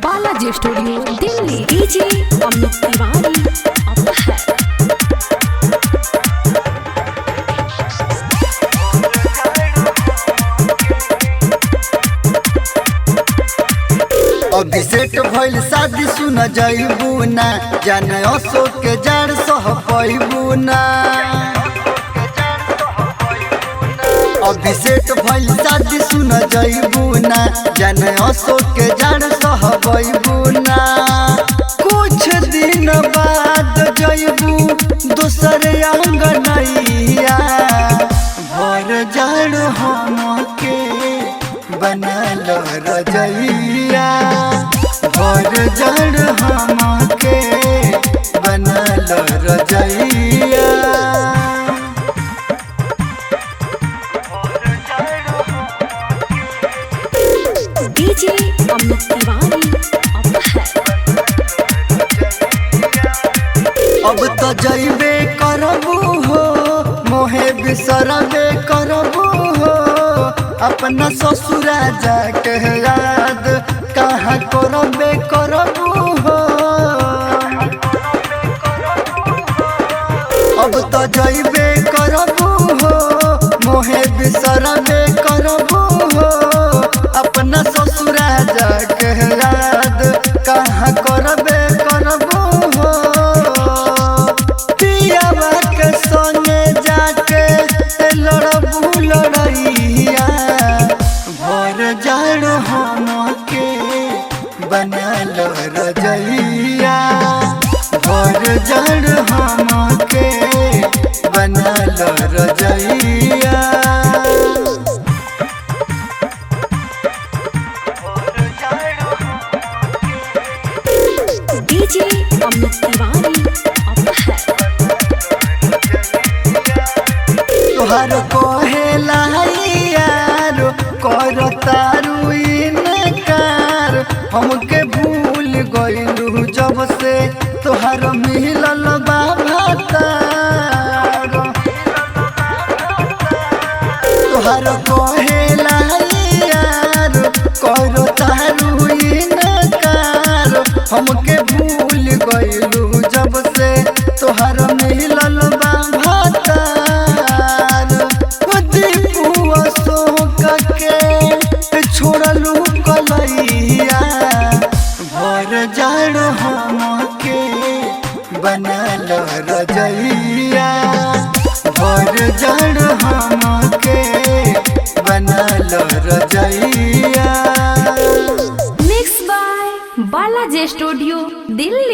Balaji studio Delhi. DJ Amit Tiwari अब है। अभिषेक भइल शादी सुन जइबू ना, जाने अशोक के जड़ सह पैबू ना। अभिषेक भइल शादी सुन जइबू ना, जाने अशोक के जड़ सह पैबू ना। कुछ दिन बाद जइबू दूसरे अंगनैया, भर जड़ हमके बनल रजैया, भर जड़ हमके बनल रजैया। डीजे अमित तिवारी अब है। अब तो जइबे करबू हो, मोहे बिसरबे करबू हो। अपना ससुरा जाके याद कहाँ करबे करबू हो। अब तो जइबे करबू हो, मोहे बिसरबे करबू हो। अपना ससुरा जाके याद कहाँ करबे करबू हो। पियावा के संगे जाके लड़बू लड़ैया, भर जड़ हमके बनल रजैया, भर जड़ हमके बनल रजैया। डीजे अमित तिवारी अब है। तोहर कहेला यार कर तारू इनकार, हमके भूल गइलू जब से तोहर मिलल बाबा तार। तोहर कहेला यार कर तारू इनकार, हमके भूल गइलू जब से तोहर मिलल बाबा तार। दीपू अशोक के छोड़लू कलैया, भर जड़ हमके बनल रजैया, भर जड़ हमके बनल रजैया। Mix by Balaji studio Delhi.